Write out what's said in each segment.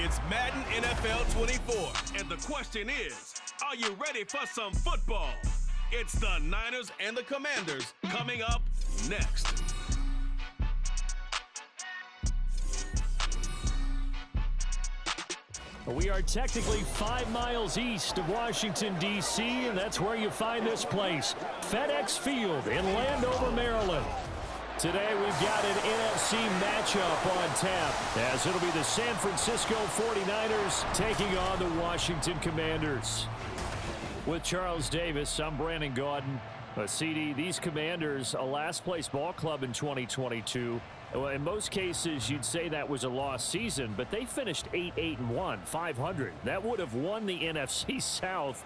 It's Madden NFL 24, and the question is, are you ready for some football? It's the Niners and the Commanders coming up next. We are technically 5 miles east of Washington, D.C., and that's where you find this place, FedEx Field in Landover, Maryland. Today we've got an NFC matchup on tap, as it'll be the San Francisco 49ers taking on the Washington Commanders. With Charles Davis, I'm Brandon Gaudin. CD, these Commanders, a last-place ball club in 2022. In most cases, you'd say that was a lost season, but they finished 8-1, 500. That would have won the NFC South.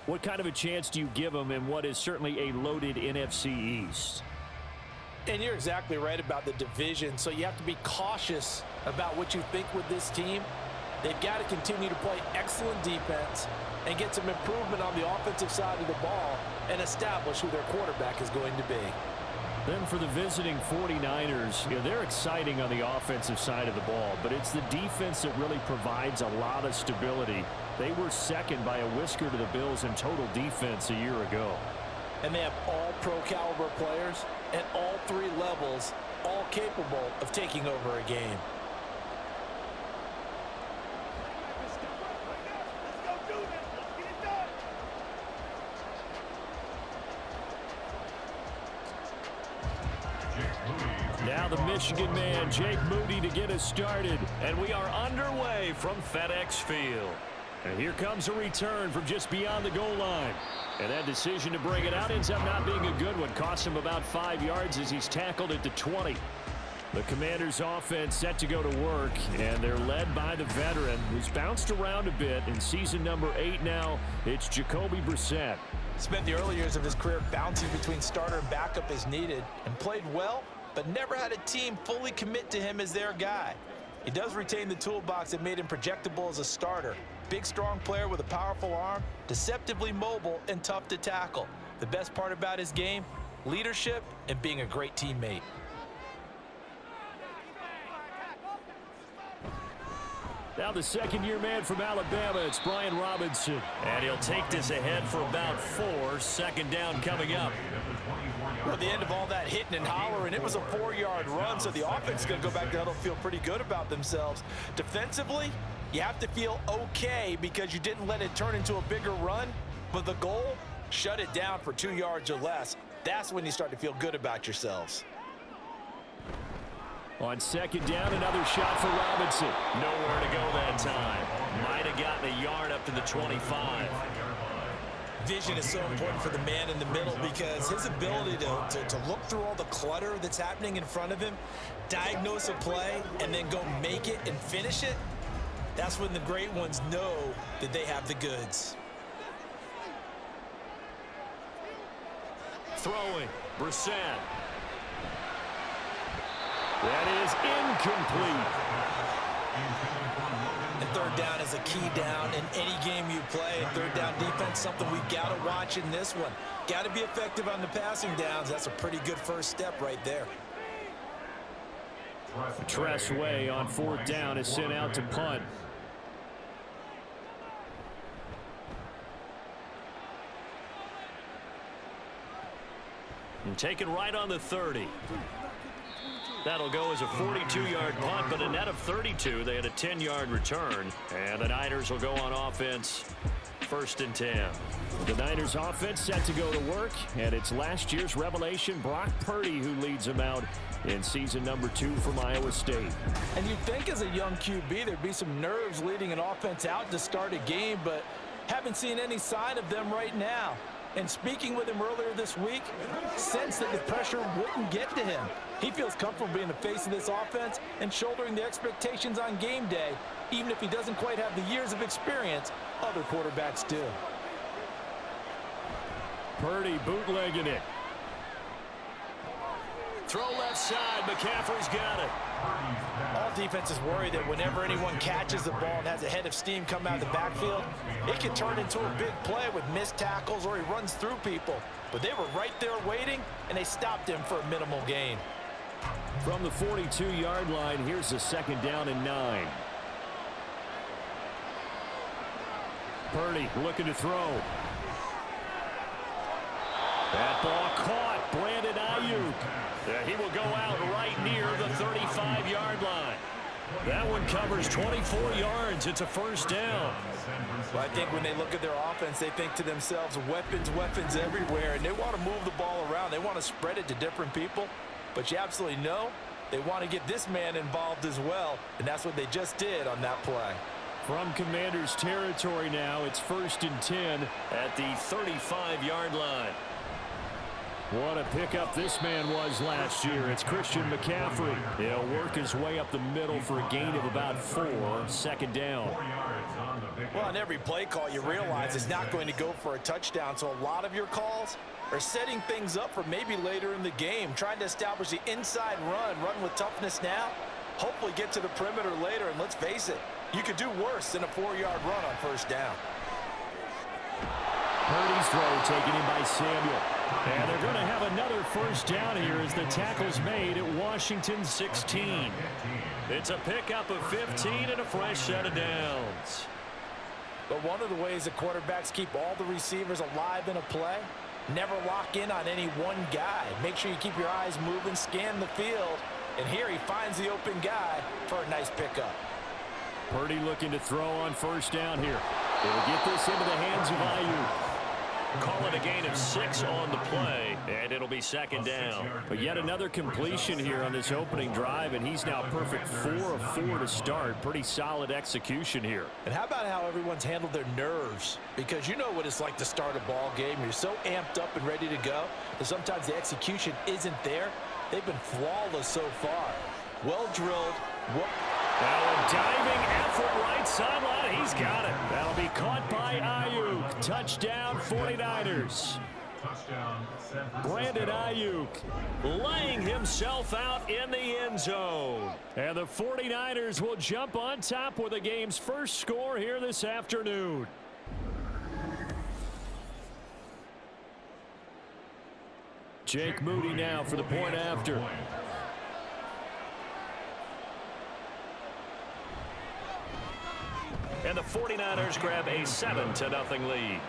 What kind of a chance do you give them in what is certainly a loaded NFC East? And you're exactly right about the division, so you have to be cautious about what you think with this team. They've got to continue to play excellent defense and get some improvement on the offensive side of the ball and establish who their quarterback is going to be. Then for the visiting 49ers, they're exciting on the offensive side of the ball, but it's the defense that really provides a lot of stability. They were second by a whisker to the Bills in total defense a year ago. And they have all pro-caliber players at all 3 levels, all capable of taking over a game. Now the Michigan man, Jake Moody, to get us started. And we are underway from FedEx Field. And here comes a return from just beyond the goal line. And that decision to bring it out ends up not being a good one. Costs him about 5 yards as he's tackled at the 20. The Commanders' offense set to go to work, and they're led by the veteran who's bounced around a bit in season number 8 now. It's Jacoby Brissett. Spent the early years of his career bouncing between starter and backup as needed, and played well, but never had a team fully commit to him as their guy. He does retain the toolbox that made him projectable as a starter. Big, strong player with a powerful arm, deceptively mobile, and tough to tackle. The best part about his game, leadership and being a great teammate. Now the second-year man from Alabama, it's Brian Robinson. And he'll take this ahead for about 4. Second down coming up. At the end of all that hitting and hollering, it was a 4-yard run, so the offense is going to go back to huddle, feel pretty good about themselves. Defensively, you have to feel okay because you didn't let it turn into a bigger run, but the goal, shut it down for 2 yards or less. That's when you start to feel good about yourselves. On second down, another shot for Robinson. Nowhere to go that time. Might have gotten a yard up to the 25. Vision is so important for the man in the middle because his ability to look through all the clutter that's happening in front of him, diagnose a play, and then go make it and finish it, that's when the great ones know that they have the goods. Throwing, Brissett. That is incomplete. And third down is a key down in any game you play. Third down defense, something we've got to watch in this one. Got to be effective on the passing downs. That's a pretty good first step right there. Tressway on fourth down is sent out to punt. And taken right on the 30. That'll go as a 42-yard punt, but a net of 32. They had a 10-yard return, and the Niners will go on offense, 1st and 10. The Niners offense set to go to work, and it's last year's revelation, Brock Purdy, who leads them out in season number 2 from Iowa State. And you'd think as a young QB there'd be some nerves leading an offense out to start a game, but haven't seen any sign of them right now. And speaking with him earlier this week, sensed that the pressure wouldn't get to him. He feels comfortable being the face of this offense and shouldering the expectations on game day, even if he doesn't quite have the years of experience other quarterbacks do. Purdy bootlegging it. Throw left side. McCaffrey's got it. All defenses worry that whenever anyone catches the ball and has a head of steam come out of the backfield, it can turn into a big play with missed tackles or he runs through people. But they were right there waiting, and they stopped him for a minimal gain. From the 42-yard line, here's a second down and 9. Purdy looking to throw. That ball caught. Brandon Ayuk. He will go out right near the 35-yard line. That one covers 24 yards. It's a first down. Well, I think when they look at their offense, they think to themselves, weapons, weapons everywhere, and they want to move the ball around. They want to spread it to different people, but you absolutely know they want to get this man involved as well, and that's what they just did on that play. From Commanders territory now, it's 1st and 10 at the 35-yard line. What a pickup this man was last year. It's Christian McCaffrey. He'll work his way up the middle for a gain of about 4, second down. Well, on every play call, you realize it's not going to go for a touchdown, so a lot of your calls are setting things up for maybe later in the game, trying to establish the inside run with toughness now, hopefully get to the perimeter later, and let's face it, you could do worse than a 4-yard run on first down. Purdy's throw taken in by Samuel. And they're going to have another first down here as the tackle's made at Washington 16. It's a pickup of 15 and a fresh set of downs. But one of the ways that quarterbacks keep all the receivers alive in a play, never lock in on any one guy. Make sure you keep your eyes moving, scan the field, and here he finds the open guy for a nice pickup. Purdy looking to throw on first down here. He'll get this into the hands of Ayuk. Call it a gain of 6 on the play, and it'll be second down. But yet another completion here on this opening drive, and he's now perfect 4 of 4 to start. Pretty solid execution here. And how about how everyone's handled their nerves? Because you know what it's like to start a ball game. You're so amped up and ready to go, and sometimes the execution isn't there. They've been flawless so far. Well drilled. Now a diving effort right sideline. He's got it. That'll be caught by Ayuk. Touchdown 49ers. Brandon Ayuk laying himself out in the end zone. And the 49ers will jump on top with the game's first score here this afternoon. Jake Moody now for the point after. And the 49ers grab a 7-0 lead.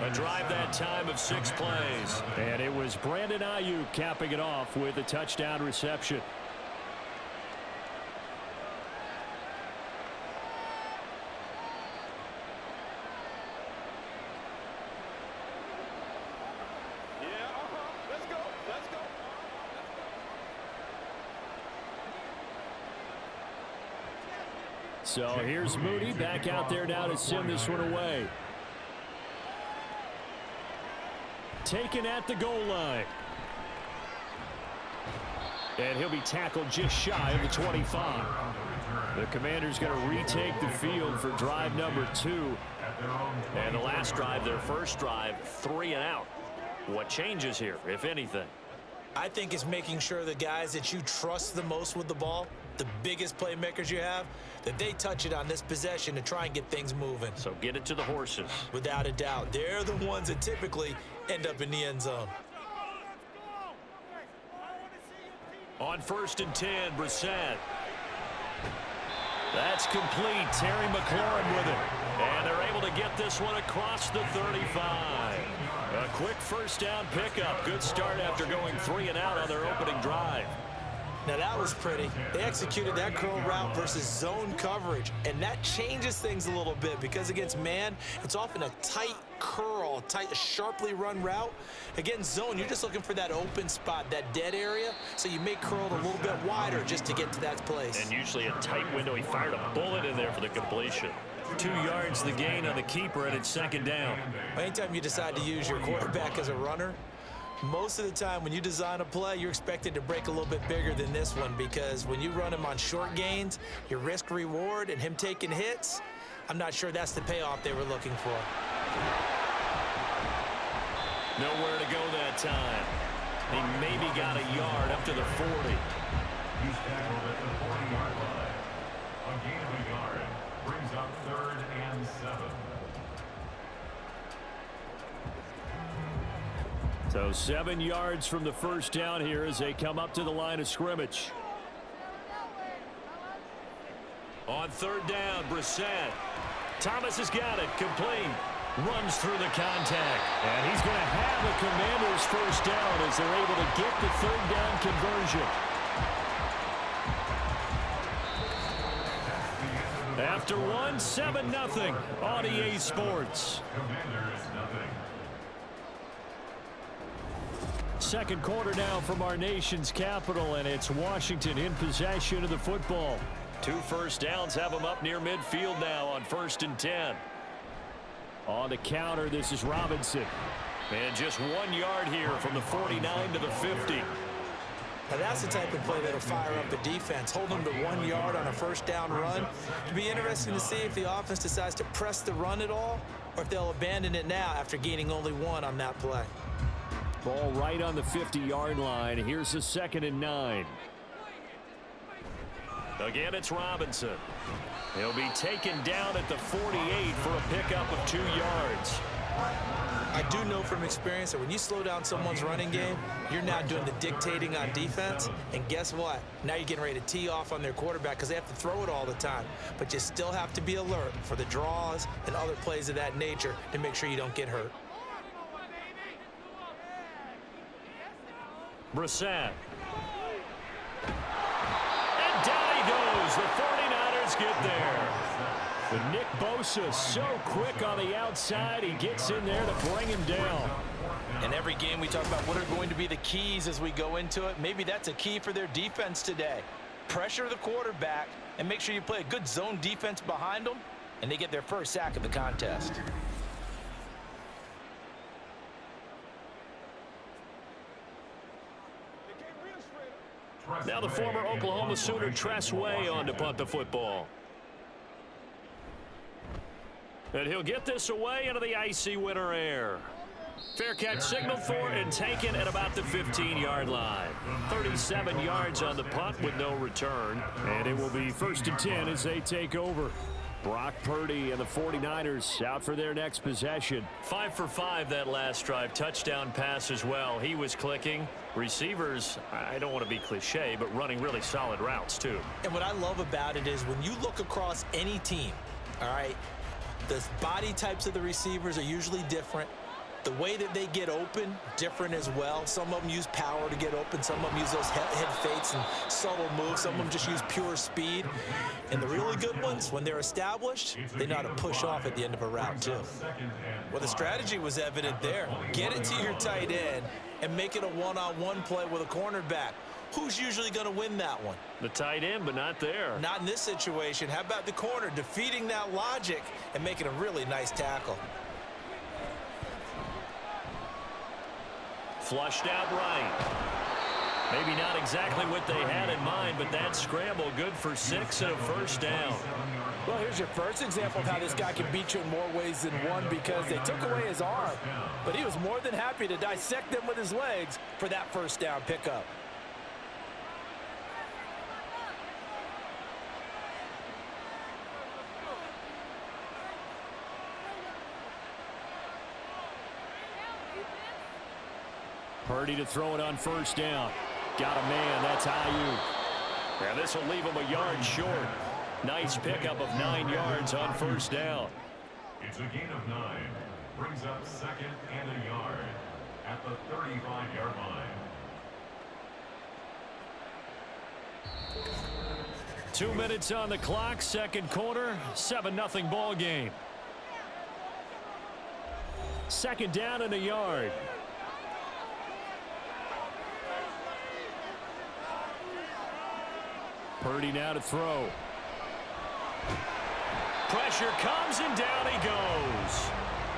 A drive that time of 6 plays. And it was Brandon Ayuk capping it off with a touchdown reception. So here's Moody back out there now to send this one away. Taken at the goal line. And he'll be tackled just shy of the 25. The Commanders going to retake the field for drive number 2. And the last drive, their first drive, 3 and out. What changes here, if anything? I think it's making sure the guys that you trust the most with the ball, the biggest playmakers you have, that they touch it on this possession to try and get things moving. So get it to the horses. Without a doubt. They're the ones that typically end up in the end zone. On 1st and 10, Brissett. That's complete. Terry McLaurin with it. And they're able to get this one across the 35. A quick first down pickup. Good start after going 3 and out on their opening drive. Now that was pretty. They executed that curl route versus zone coverage, and that changes things a little bit because against man, it's often a tight curl, tight, sharply run route. Against zone, you're just looking for that open spot, that dead area, so you may curl it a little bit wider just to get to that place. And usually a tight window. He fired a bullet in there for the completion. 2 yards the gain on the keeper, and it's second down. Anytime you decide to use your quarterback as a runner, most of the time when you design a play, you're expected to break a little bit bigger than this one because when you run him on short gains, your risk reward and him taking hits, I'm not sure that's the payoff they were looking for. Nowhere to go that time. He maybe got a yard up to the 40. He's tackled at the 40-yard line. A gain of a yard brings up 3rd and 7. So 7 yards from the first down here as they come up to the line of scrimmage. On 3rd down, Brissett. Thomas has got it. Complete. Runs through the contact. And he's going to have the Commanders first down as they're able to get the third down conversion. After one, 7-0 on EA Sports. Second quarter now from our nation's capital, and it's Washington in possession of the football. 2 first downs have them up near midfield now on 1st and 10. On the counter, this is Robinson. And just 1 yard here from the 49 to the 50. Now that's the type of play that'll fire up the defense. Hold them to 1 yard on a first down run. It'll be interesting to see if the offense decides to press the run at all, or if they'll abandon it now after gaining only 1 on that play. Ball right on the 50-yard line. Here's the 2nd and 9. Again, it's Robinson. He'll be taken down at the 48 for a pickup of 2 yards. I do know from experience that when you slow down someone's running game, you're now doing the dictating on defense. And guess what? Now you're getting ready to tee off on their quarterback because they have to throw it all the time. But you still have to be alert for the draws and other plays of that nature to make sure you don't get hurt. Brissett. And down he goes. The 49ers get there. But Nick Bosa so quick on the outside. He gets in there to bring him down. In every game we talk about what are going to be the keys as we go into it. Maybe that's a key for their defense today. Pressure the quarterback and make sure you play a good zone defense behind them, and they get their first sack of the contest. Now the former Oklahoma Sooner Tress Way on to punt the football. And he'll get this away into the icy winter air. Fair catch signaled for and taken at about the 15-yard line. 37 yards on the punt with no return. And it will be 1st and 10 as they take over. Brock Purdy and the 49ers out for their next possession. 5 for 5 that last drive. Touchdown pass as well. He was clicking. Receivers, I don't want to be cliche, but running really solid routes too. And what I love about it is when you look across any team, all right, the body types of the receivers are usually different. The way that they get open, different as well. Some of them use power to get open. Some of them use those head fakes and subtle moves. Some of them just use pure speed. And the really good ones, when they're established, they know how to push off at the end of a route too. Well, the strategy was evident there. Get it to your tight end and make it a one-on-one play with a cornerback. Who's usually going to win that one? The tight end, but not there. Not in this situation. How about the corner defeating that logic and making a really nice tackle? Flushed out right. Maybe not exactly what they had in mind, but that scramble good for 6 and a first down. Well, here's your first example of how this guy can beat you in more ways than one, because they took away his arm, but he was more than happy to dissect them with his legs for that first down pickup. Purdy to throw it on first down. Got a man. That's Ayuk. And this will leave him a yard short. Nice pickup of 9 yards on first down. It's a gain of 9. Brings up 2nd and a yard at the 35-yard line. 2 minutes on the clock. Second quarter. 7-0 ball game. 2nd down and a yard. Purdy now to throw. Pressure comes and down he goes.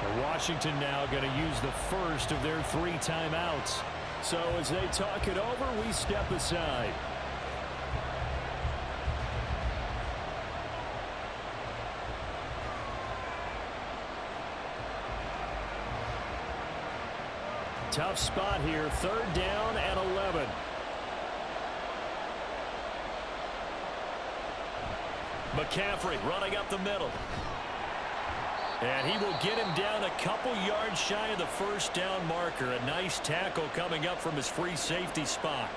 And Washington now going to use the first of their 3 timeouts. So as they talk it over, we step aside. Tough spot here. 3rd down and 11. McCaffrey running up the middle. And he will get him down a couple yards shy of the first down marker. A nice tackle coming up from his free safety spot.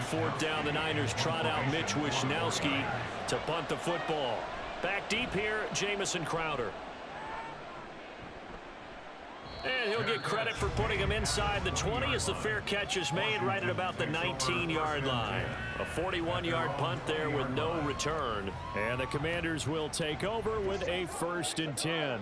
4th down, the Niners trot out Mitch Wishnowski to punt the football. Back deep here, Jamison Crowder. And he'll get credit for putting him inside the 20 as the fair catch is made right at about the 19-yard line. A 41-yard punt there with no return. And the Commanders will take over with a 1st and 10.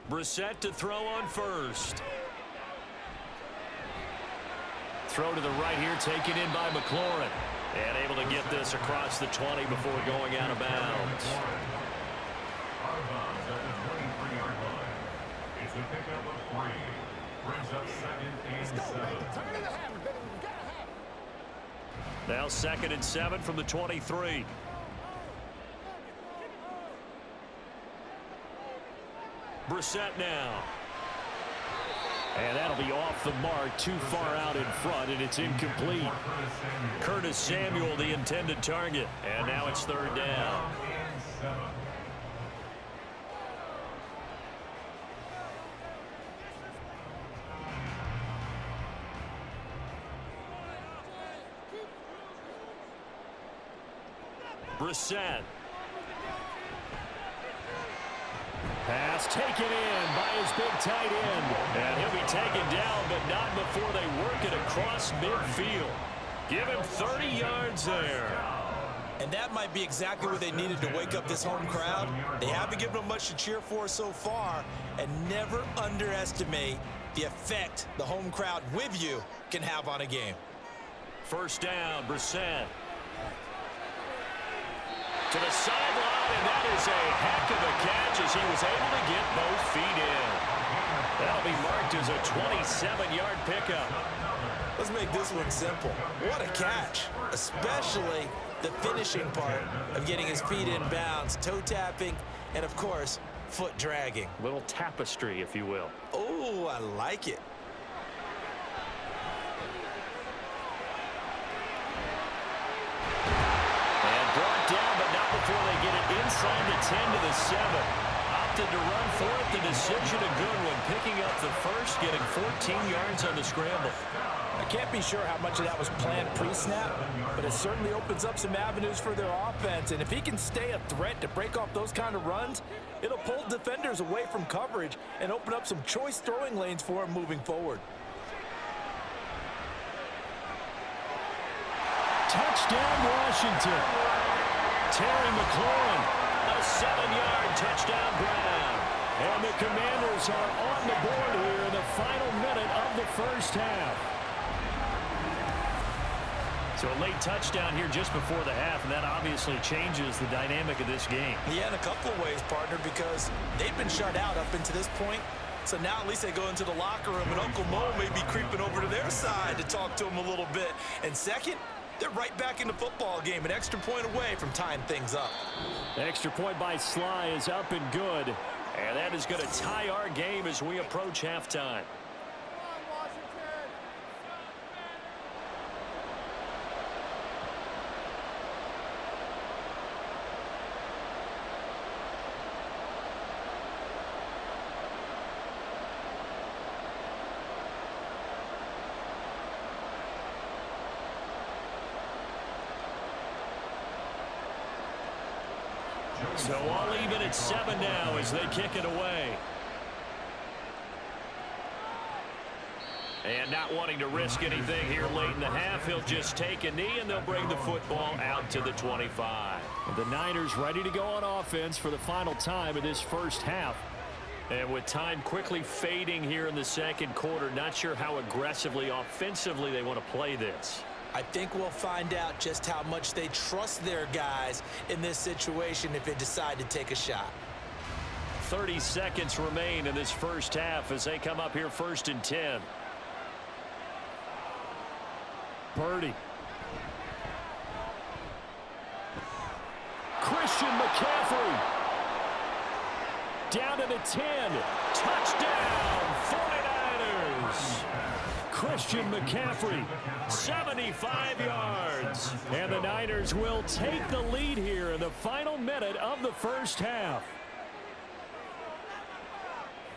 Brissett to throw on first. Throw to the right here, taken in by McLaurin. And able to get this across the 20 before going out of bounds. Out of bounds at the 23-yard line. It's a pickup of 3. Brings up 2nd and 7. Now 2nd and 7 from the 23. Brissett now. And that'll be off the mark, too far out in front, and it's incomplete. Curtis Samuel, the intended target. And now it's 3rd down. Brissett. Pass taken in by his big tight end. And he'll be taken down, but not before they work it across midfield. Give him 30 yards there. And that might be exactly what they needed to wake up this home crowd. They haven't given them much to cheer for so far. And never underestimate the effect the home crowd with you can have on a game. 1st down, Brissett. To the sideline, and that is a heck of a catch as he was able to get both feet in. That'll be marked as a 27-yard pickup. Let's make this one simple. What a catch, especially the finishing part of getting his feet in bounds, toe tapping, and of course, foot dragging. Little tapestry, if you will. Oh, I like it. Down, but not before they get it inside the 10 to the 7. Opted to run for it. The decision a good one. Picking up the first, getting 14 yards on the scramble. I can't be sure how much of that was planned pre-snap, but it certainly opens up some avenues for their offense. And if he can stay a threat to break off those kind of runs, it'll pull defenders away from coverage and open up some choice throwing lanes for him moving forward. Touchdown, Washington. Terry McLaurin, a 7-yard touchdown grab. And the Commanders are on the board here in the final minute of the first half. So a late touchdown here just before the half, and that obviously changes the dynamic of this game. Yeah, in a couple of ways, partner, because they've been shut out up until this point. So now at least they go into the locker room, and Uncle Mo may be creeping over to their side to talk to him a little bit. And second, they're right back in the football game, an extra point away from tying things up. The extra point by Sly is up and good. And that is going to tie our game as we approach halftime. So all even at 7 now as they kick it away. And not wanting to risk anything here late in the half, he'll just take a knee and they'll bring the football out to the 25. The Niners ready to go on offense for the final time of this first half. And with time quickly fading here in the second quarter, not sure how aggressively, offensively they want to play this. I think we'll find out just how much they trust their guys in this situation if they decide to take a shot. 30 seconds remain in this first half as they come up here 1st and 10. Purdy. Christian McCaffrey. Down to the 10. Touchdown, 49ers. is Christian McCaffrey, 75 yards. And the Niners will take the lead here in the final minute of the first half.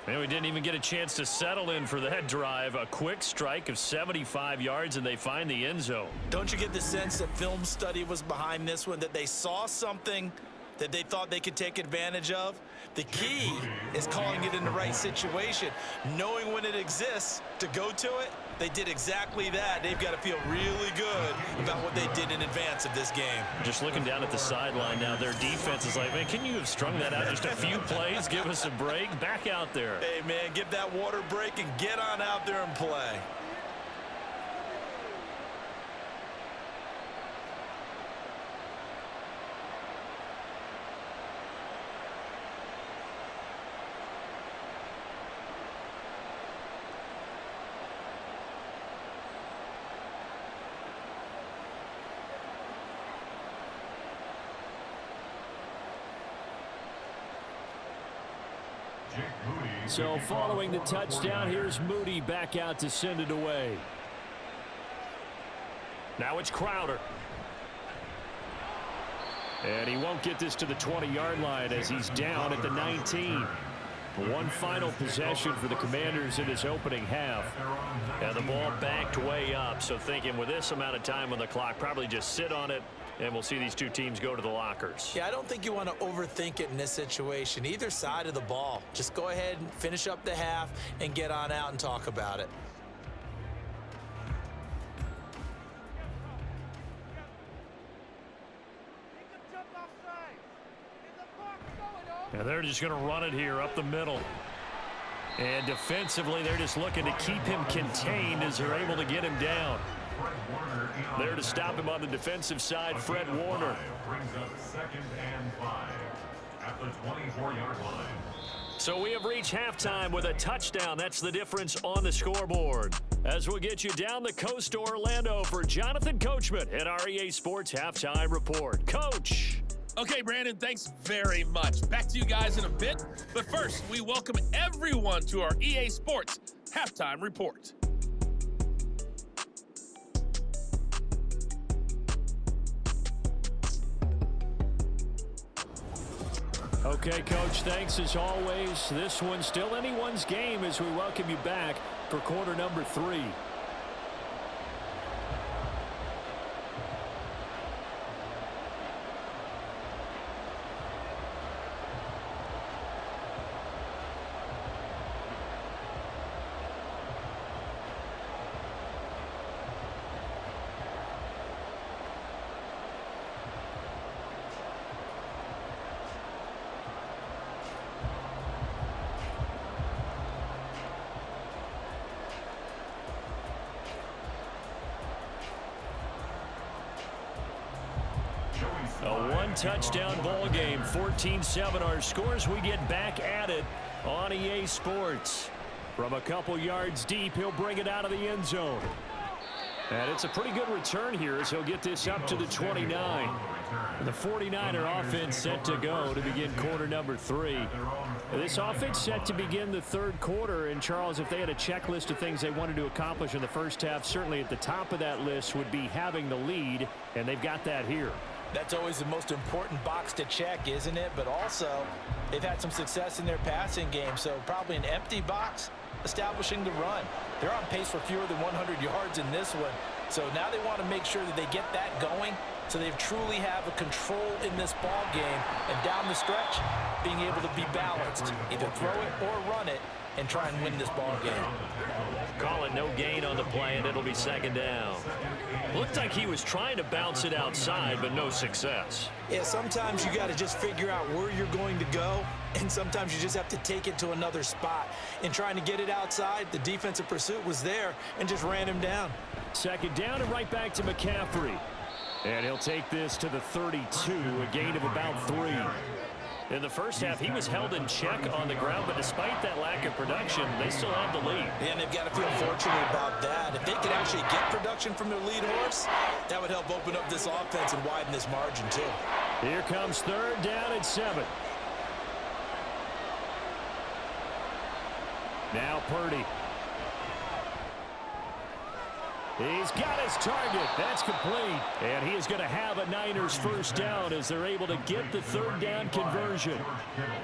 And we didn't even get a chance to settle in for that drive. A quick strike of 75 yards, and they find the end zone. Don't you get the sense that film study was behind this one, that they saw something that they thought they could take advantage of? The key is calling it in the right situation, knowing when it exists to go to it. They did exactly that. They've got to feel really good about what they did in advance of this game. Just looking down at the sideline now, their defense is like, man, can you have strung that out just a few plays? Give us a break. Back out there. Hey, man, give that water break and get on out there and play. So following the touchdown, here's Moody back out to send it away. Now it's Crowder. And he won't get this to the 20-yard line as he's down at the 19. One final possession for the Commanders in this opening half. And the ball backed way up, so thinking with this amount of time on the clock, probably just sit on it, and we'll see these two teams go to the lockers. Yeah, I don't think you want to overthink it in this situation. Either side of the ball. Just go ahead and finish up the half and get on out and talk about it. And they're just going to run it here up the middle. And defensively, they're just looking to keep him contained as they're able to get him down. There to stop him on the defensive side, Fred Warner. Brings up 2nd and 5 at the 24-yard line. So we have reached halftime with a touchdown. That's the difference on the scoreboard. As we'll get you down the coast to Orlando for Jonathan Coachman at our EA Sports Halftime Report. Coach. Okay, Brandon, thanks very much. Back to you guys in a bit. But first, we welcome everyone to our EA Sports Halftime Report. Okay, Coach, thanks as always. This one's still anyone's game as we welcome you back for quarter number 3. A one-touchdown ball game, 14-7 our scores. We get back at it on EA Sports. From a couple yards deep, he'll bring it out of the end zone. And it's a pretty good return here as he'll get this up to the 29. The 49er offense set to go to begin quarter number 3. This offense set to begin the third quarter. And, Charles, if they had a checklist of things they wanted to accomplish in the first half, certainly at the top of that list would be having the lead, and they've got that here. That's always the most important box to check, isn't it? But also, they've had some success in their passing game, so probably an empty box establishing the run. They're on pace for fewer than 100 yards in this one, so now they want to make sure that they get that going so they truly have a control in this ball game, and down the stretch, being able to be balanced, either throw it or run it, and try and win this ball game. Call it no gain on the play, and it'll be second down. Looked like he was trying to bounce it outside, but no success. Yeah, sometimes you got to just figure out where you're going to go, and sometimes you just have to take it to another spot. In trying to get it outside, the defensive pursuit was there and just ran him down. Second down and right back to McCaffrey. And he'll take this to the 32, a gain of about 3. In the first half, he was held in check on the ground, but despite that lack of production, they still have the lead. And they've got to feel fortunate about that. If they could actually get production from their lead horse, that would help open up this offense and widen this margin too. Here comes third down at 7. Now Purdy. He's got his target. That's complete. And he is going to have a Niners first down as they're able to get the third down conversion.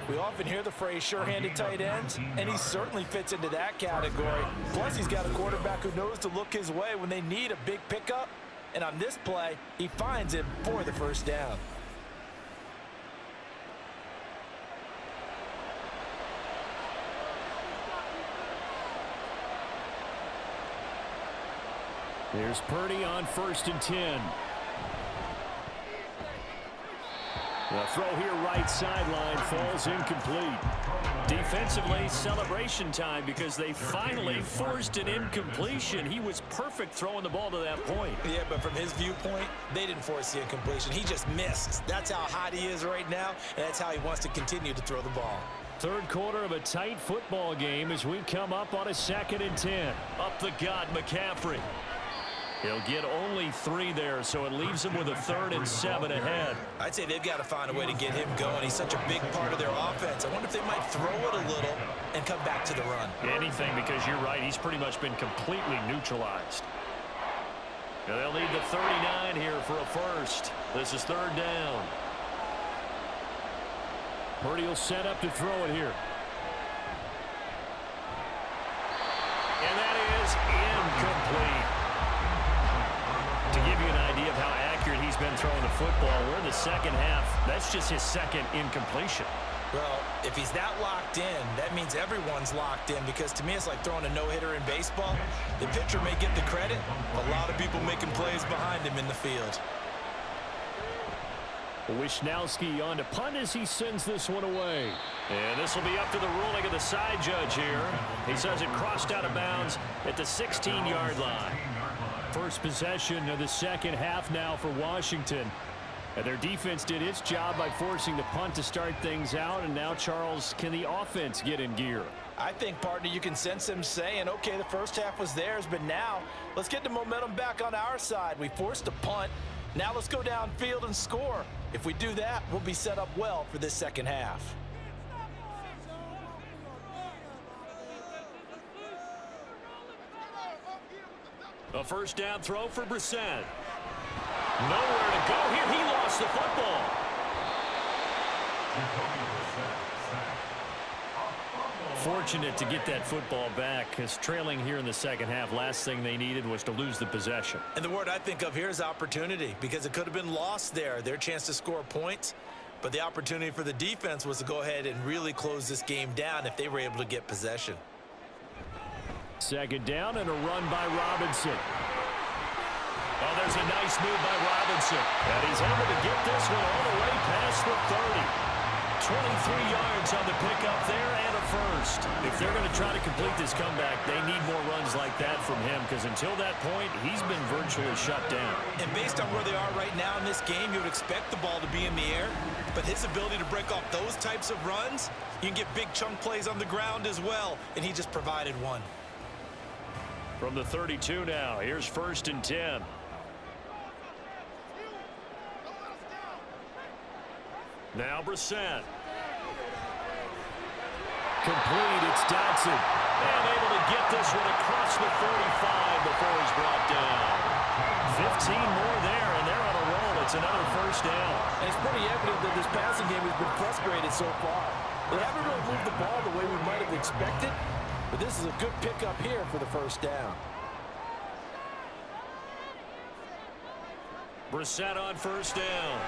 We often hear the phrase sure-handed tight ends, and he certainly fits into that category. Plus, he's got a quarterback who knows to look his way when they need a big pickup. And on this play, he finds him for the first down. Here's Purdy on 1st and 10. The throw here right sideline falls incomplete. Defensively, celebration time because they finally forced an incompletion. He was perfect throwing the ball to that point. Yeah, but from his viewpoint, they didn't force the incompletion. He just missed. That's how hot he is right now, and that's how he wants to continue to throw the ball. Third quarter of a tight football game as we come up on a 2nd and 10. Up the gut, McCaffrey. He'll get only 3 there, so it leaves him with a 3rd and 7 ahead. I'd say they've got to find a way to get him going. He's such a big part of their offense. I wonder if they might throw it a little and come back to the run. Anything, because you're right. He's pretty much been completely neutralized. Now they'll need the 39 here for a first. This is 3rd down. Purdy will set up to throw it here. And that is incomplete. To give you an idea of how accurate he's been throwing the football, we're in the second half. That's just his 2nd incompletion. Well, if he's that locked in, that means everyone's locked in, because to me it's like throwing a no-hitter in baseball. The pitcher may get the credit, but a lot of people making plays behind him in the field. Wisnowski on to punt as he sends this one away. And this will be up to the ruling of the side judge here. He says it crossed out of bounds at the 16-yard line. First possession of the second half now for Washington. And their defense did its job by forcing the punt to start things out. And now, Charles, can the offense get in gear? I think, partner, you can sense them saying, okay, the first half was theirs, but now let's get the momentum back on our side. We forced a punt. Now let's go downfield and score. If we do that, we'll be set up well for this second half. A first down throw for Brissett. Nowhere to go here. He lost the football. Fortunate to get that football back, because trailing here in the second half, last thing they needed was to lose the possession. And the word I think of here is opportunity, because it could have been lost there, their chance to score points. But the opportunity for the defense was to go ahead and really close this game down if they were able to get possession. Second down and a run by Robinson. Oh, there's a nice move by Robinson. And he's able to get this one all the way past the 30. 23 yards on the pickup there and a first. If they're going to try to complete this comeback, they need more runs like that from him, because until that point, he's been virtually shut down. And based on where they are right now in this game, you would expect the ball to be in the air. But his ability to break off those types of runs, you can get big chunk plays on the ground as well, and he just provided one. From the 32 now, here's 1st and 10. Now Brissett. Complete, it's Dotson. And able to get this one across the 45 before he's brought down. 15 more there, and they're on a roll. It's another first down. And it's pretty evident that this passing game has been frustrated so far. They haven't really moved the ball the way we might have expected, but this is a good pickup here for the first down. Brissett on first down.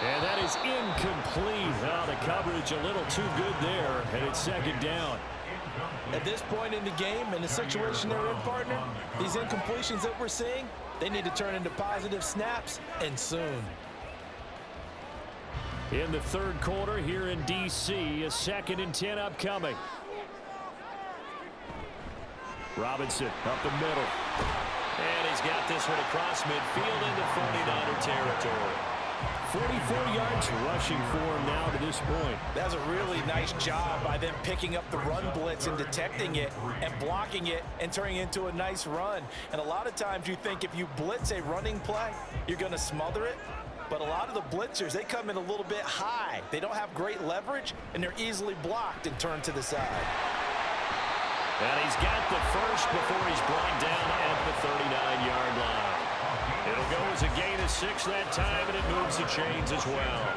And that is incomplete. Oh, the coverage a little too good there, and it's second down. At this point in the game, in the situation they're in, partner, these incompletions that we're seeing, they need to turn into positive snaps, and soon. In the third quarter here in D.C., a 2nd and 10 upcoming. Robinson up the middle. And he's got this one across midfield into 49er territory. 44 yards rushing for him now to this point. That's a really nice job by them picking up the run blitz and detecting it and blocking it and turning it into a nice run. And a lot of times you think if you blitz a running play, you're going to smother it. But a lot of the blitzers, they come in a little bit high. They don't have great leverage, and they're easily blocked and turned to the side. And he's got the first before he's brought down at the 39-yard line. It'll go as a gain of 6 that time, and it moves the chains as well.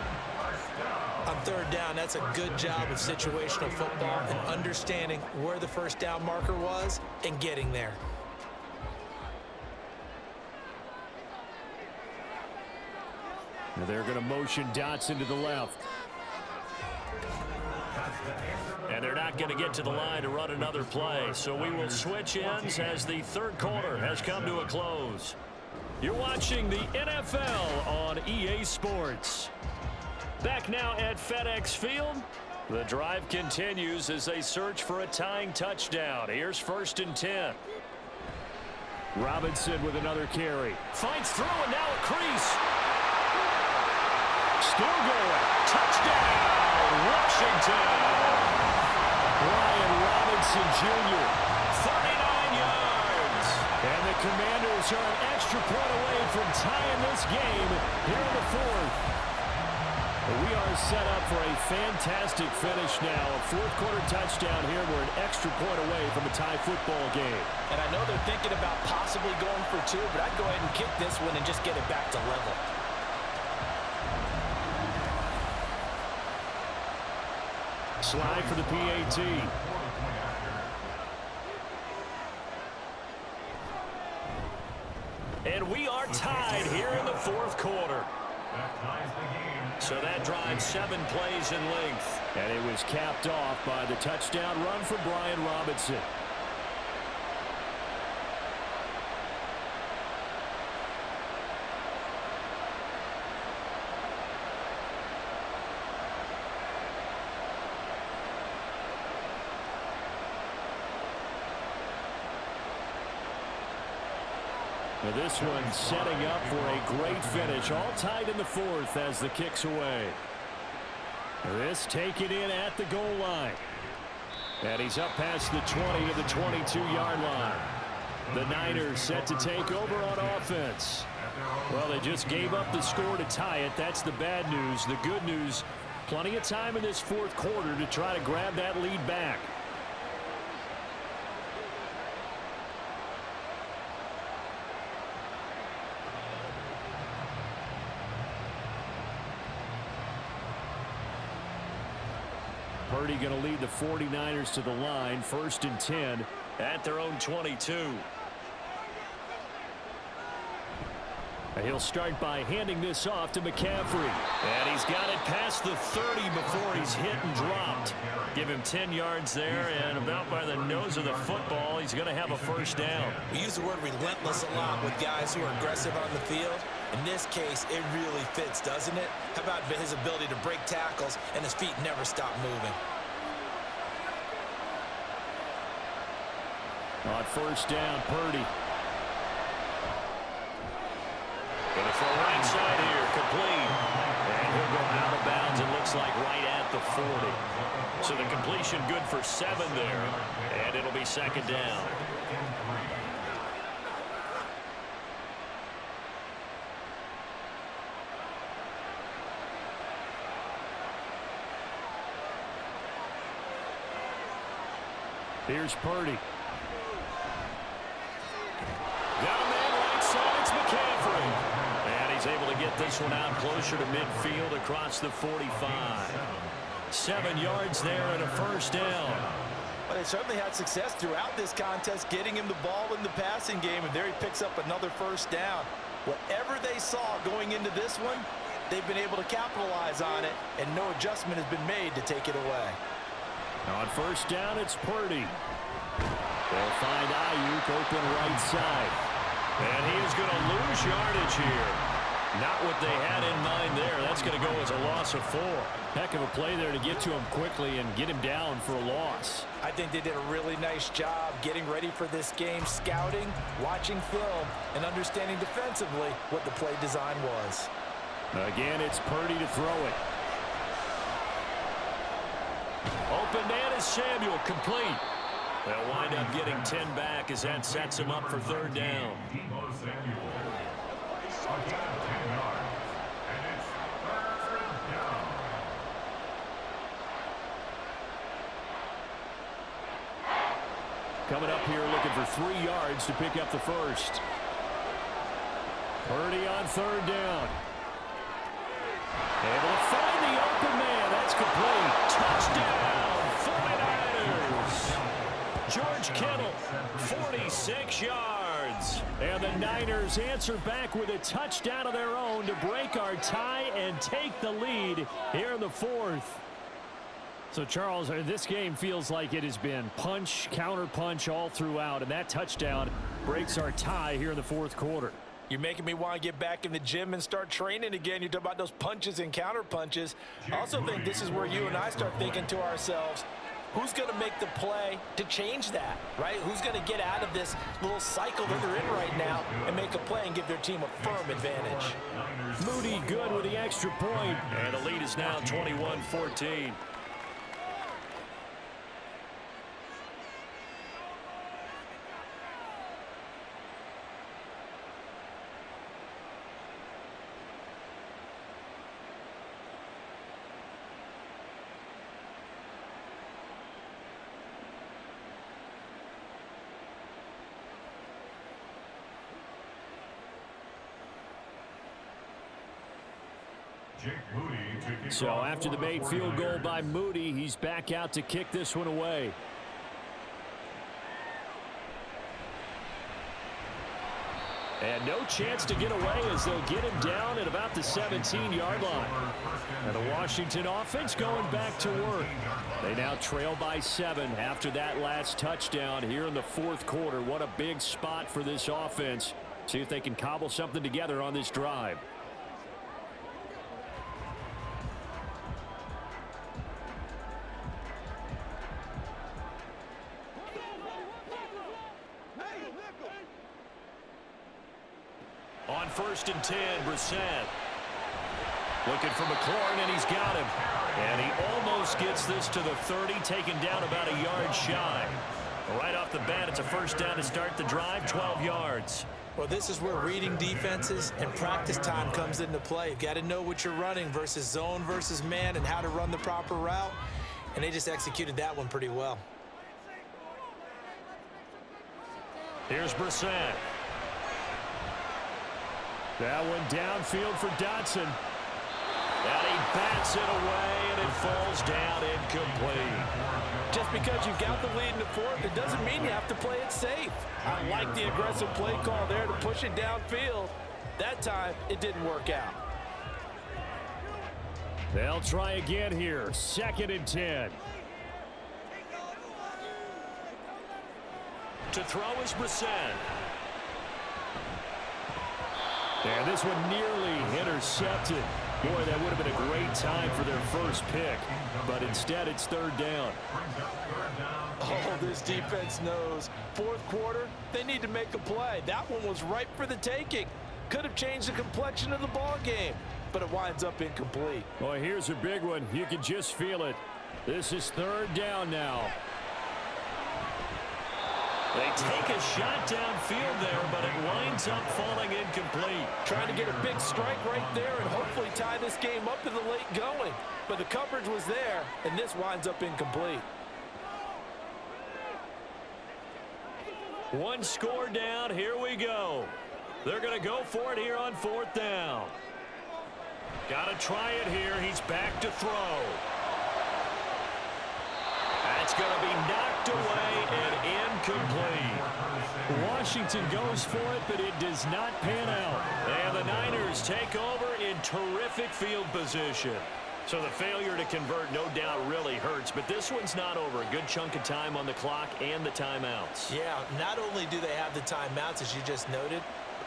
On third down, that's a good job of situational football and understanding where the first down marker was and getting there. Now they're going to motion Dotson to the left. And they're not going to get to the line to run another play. So we will switch ends as the third quarter has come to a close. You're watching the NFL on EA Sports. Back now at FedEx Field. The drive continues as they search for a tying touchdown. Here's 1st and 10. Robinson with another carry. Finds through and now a crease. Still going. Touchdown, Washington. Brian Robinson Jr., 39 yards. And the Commanders are an extra point away from tying this game here in the fourth. We are set up for a fantastic finish now. A fourth-quarter touchdown here. We're an extra point away from a tie football game. And I know they're thinking about possibly going for 2, but I'd go ahead and kick this one and just get it back to level. Slide for the PAT. And we are tied here in the fourth quarter. So that drives 7 plays in length. And it was capped off by the touchdown run from Brian Robinson. Now this one setting up for a great finish. All tied in the fourth as the kick's away. This taken in at the goal line. And he's up past the 20 to the 22-yard line. The Niners set to take over on offense. Well, they just gave up the score to tie it. That's the bad news. The good news, plenty of time in this fourth quarter to try to grab that lead back. Purdy going to lead the 49ers to the line. 1st and 10 at their own 22. And he'll start by handing this off to McCaffrey. And he's got it past the 30 before he's hit and dropped. Give him 10 yards there, and about by the nose of the football, he's going to have a first down. We use the word relentless a lot with guys who are aggressive on the field. In this case, it really fits, doesn't it? How about his ability to break tackles and his feet never stop moving? On first down, Purdy. Going to throw right side here, complete. And he'll go out of bounds, it looks like right at the 40. So the completion good for 7 there. And it'll be 2nd down. Here's Purdy. Down there, right side, it's McCaffrey. And he's able to get this one out closer to midfield across the 45. 7 yards there and a first down. Well, they certainly had success throughout this contest getting him the ball in the passing game, and there he picks up another first down. Whatever they saw going into this one, they've been able to capitalize on it, and no adjustment has been made to take it away. On first down, it's Purdy. They'll find Ayuk open right side. And he is going to lose yardage here. Not what they had in mind there. That's going to go as a loss of 4. Heck of a play there to get to him quickly and get him down for a loss. I think they did a really nice job getting ready for this game, scouting, watching film, and understanding defensively what the play design was. Again, it's Purdy to throw it. Open man is Samuel, complete. They'll wind up getting 10 back as that sets him up for 3rd down. Coming up here looking for 3 yards to pick up the first. Purdy on third down. Able to find the open man. That's complete. Touchdown, 49ers. George Kittle, 46 yards. And the Niners answer back with a touchdown of their own to break our tie and take the lead here in the fourth. So, Charles, this game feels like it has been punch, counter-punch all throughout, and that touchdown breaks our tie here in the fourth quarter. You're making me want to get back in the gym and start training again. You talk about those punches and counter-punches. I also think this is where you and I start thinking to ourselves, who's going to make the play to change that, right? Who's going to get out of this little cycle that they're in right now and make a play and give their team a firm advantage? Moody good with the extra point. And the lead is now 21-14. So after the made field goal by Moody, he's back out to kick this one away. And no chance to get away as they'll get him down at about the 17-yard line. And the Washington offense going back to work. They now trail by 7 after that last touchdown here in the fourth quarter. What a big spot for this offense. See if they can cobble something together on this drive. On 1st and 10, Brissett. Looking for McLaurin, and he's got him. And he almost gets this to the 30, taken down about a yard shy. Right off the bat, it's a first down to start the drive, 12 yards. Well, this is where reading defenses and practice time comes into play. You've got to know what you're running versus zone versus man and how to run the proper route. And they just executed that one pretty well. Here's Brissett. That one downfield for Dotson. And he bats it away, and it falls down incomplete. Just because you've got the lead in the fourth, it doesn't mean you have to play it safe. I like the aggressive play call there to push it downfield. That time, it didn't work out. They'll try again here. 2nd and 10. To throw is Brissett. And this one nearly intercepted. Boy, that would have been a great time for their first pick. But instead, it's 3rd down. Oh, this defense knows. Fourth quarter, they need to make a play. That one was ripe for the taking. Could have changed the complexion of the ball game, but it winds up incomplete. Boy, here's a big one. You can just feel it. This is 3rd down now. They take a shot downfield there, but it winds up falling incomplete. Trying to get a big strike right there and hopefully tie this game up in the late going. But the coverage was there, and this winds up incomplete. One score down. Here we go. They're going to go for it here on 4th down. Got to try it here. He's back to throw. That's going to be knocked away and incomplete. Washington goes for it, but it does not pan out. And the Niners take over in terrific field position. So the failure to convert no doubt really hurts, but this one's not over. A good chunk of time on the clock and the timeouts. Yeah, not only do they have the timeouts, as you just noted,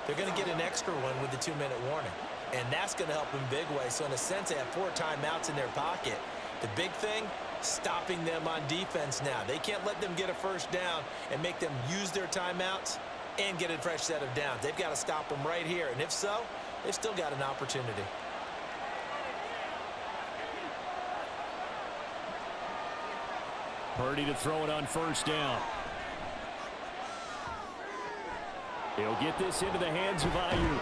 they're going to get an extra one with the 2-minute warning. And that's going to help in big way. So in a sense, they have 4 timeouts in their pocket. The big thing, stopping them on defense now. They can't let them get a first down and make them use their timeouts and get a fresh set of downs. They've got to stop them right here. And if so, they've still got an opportunity. Purdy to throw it on 1st down. He'll get this into the hands of Ayuk.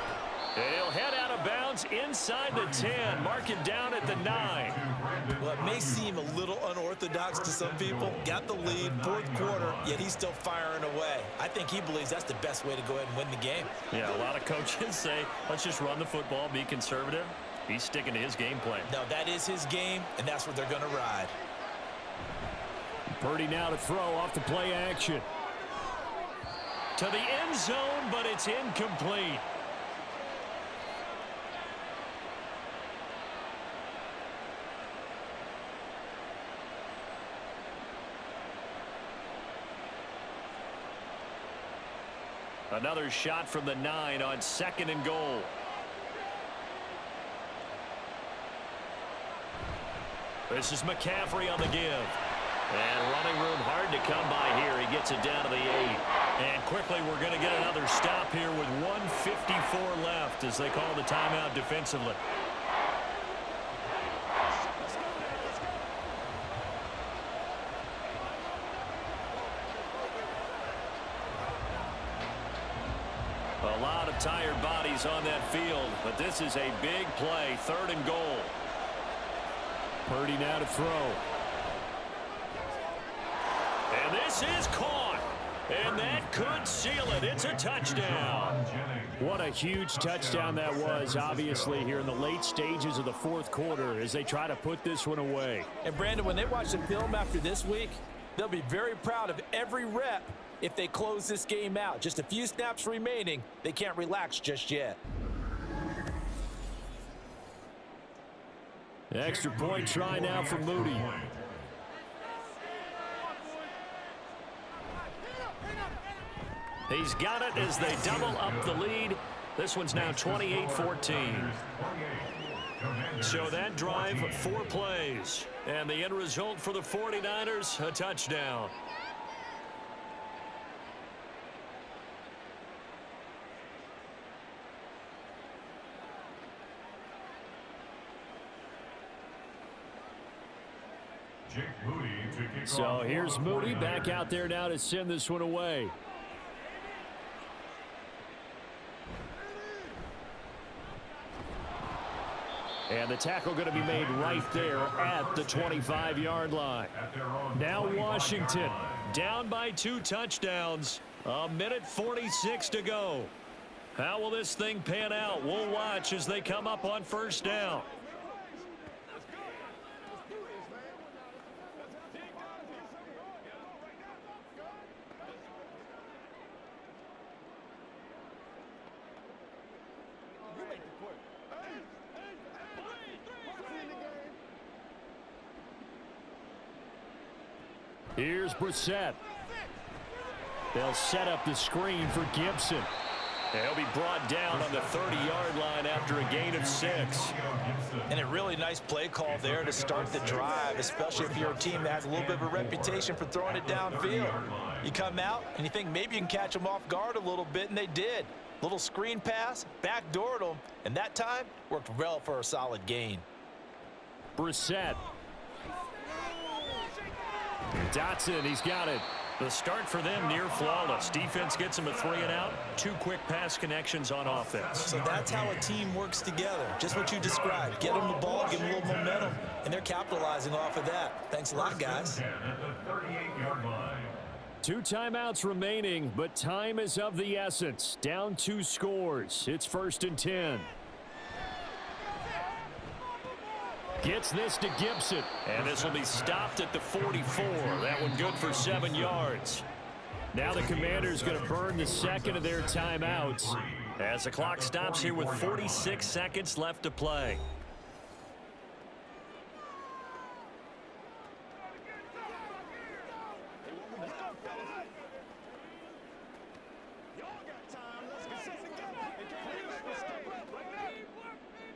He'll head out of bounds inside the 10. Mark it down at the 9. Well, it may seem a little unorthodox to some people. Got the lead, fourth quarter, yet he's still firing away. I think he believes that's the best way to go ahead and win the game. Yeah, a lot of coaches say, let's just run the football, be conservative. He's sticking to his game plan. No, that is his game, and that's what they're going to ride. Purdy now to throw off the play action. To the end zone, but it's incomplete. Another shot from the 9 on 2nd and goal. This is McCaffrey on the give. And running room hard to come by here. He gets it down to the 8. And quickly we're going to get another stop here with 1:54 left as they call the timeout defensively. A lot of tired bodies on that field, but this is a big play. 3rd and goal. Purdy now to throw. And this is caught. And that could seal it. It's a touchdown. What a huge touchdown that was, obviously, here in the late stages of the 4th quarter as they try to put this one away. And, Brandon, when they watch the film after this week, they'll be very proud of every rep if they close this game out. Just a few snaps remaining. They can't relax just yet. Extra point try now for Moody. He's got it as they double up the lead. This one's now 28-14. So that drive, 4 plays. And the end result for the 49ers, a touchdown. So here's Moody back out there now to send this one away. And the tackle going to be made right there at the 25-yard line. Now Washington down by 2 touchdowns. 1:46 to go. How will this thing pan out? We'll watch as they come up on 1st down. Here's Brissett. They'll set up the screen for Gibson. He'll be brought down on the 30-yard line after a gain of 6. And a really nice play call there to start the drive, especially if you're a team that has a little bit of a reputation for throwing it downfield. You come out and you think maybe you can catch them off guard a little bit, and they did. Little screen pass, backdoored them, and that time worked well for a solid gain. Brissett. Dotson, he's got it. The start for them near flawless. Defense gets them a 3 and out. 2 quick pass connections on offense. So that's how a team works together. Just what you described. Get them the ball, give them a little momentum, and they're capitalizing off of that. Thanks a lot, guys. 2 timeouts remaining, but time is of the essence. Down 2 scores. It's 1st and 10. Gets this to Gibson. And this will be stopped at the 44. That one good for 7 yards. Now the Commanders going to burn the 2nd of their timeouts as the clock stops here with 46 seconds left to play.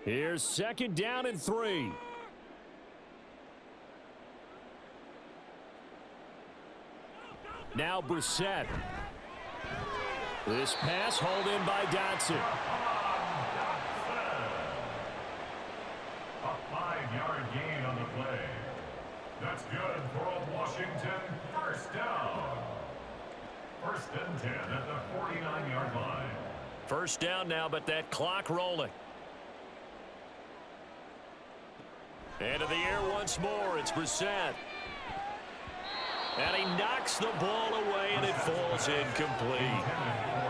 Here's 2nd down and 3. Now Brissett. This pass hauled in by Dotson. A 5-yard gain on the play. That's good for a Washington 1st down. 1st and 10 at the 49-yard line. First down now, but that clock rolling. Into the air once more. It's Brissett. And he knocks the ball away, and it falls incomplete.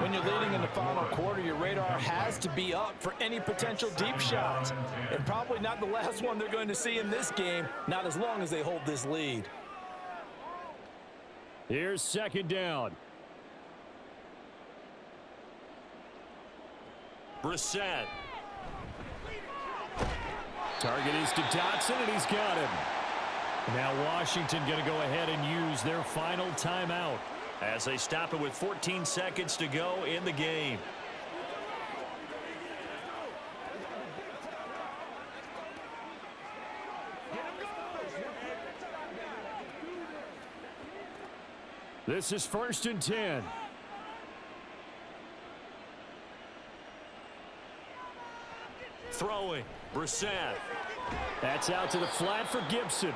When you're leading in the final quarter, your radar has to be up for any potential deep shots. And probably not the last one they're going to see in this game, not as long as they hold this lead. Here's second down. Brissett. Target is to Dotson, and he's got him. Now Washington going to go ahead and use their final timeout as they stop it with 14 seconds to go in the game. This is 1st and 10. Throwing. Brissett. That's out to the flat for Gibson.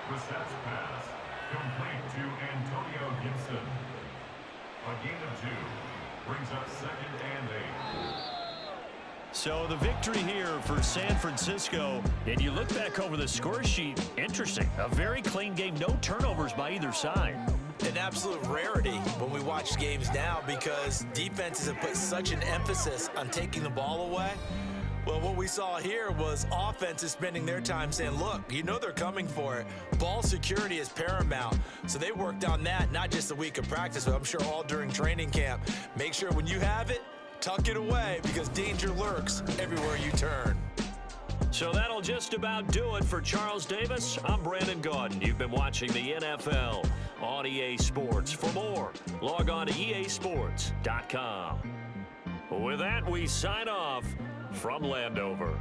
Brissett's pass complete to Antonio Gibson. A gain of 2 brings up 2nd and 8. So the victory here for San Francisco, and you look back over the score sheet, interesting. A very clean game, no turnovers by either side. An absolute rarity when we watch games now because defenses have put such an emphasis on taking the ball away. Well, what we saw here was offenses spending their time saying, look, you know they're coming for it. Ball security is paramount. So they worked on that, not just a week of practice, but I'm sure all during training camp. Make sure when you have it, tuck it away because danger lurks everywhere you turn. So that'll just about do it for Charles Davis. I'm Brandon Gaudin. You've been watching the NFL on EA Sports. For more, log on to easports.com. With that, we sign off from Landover.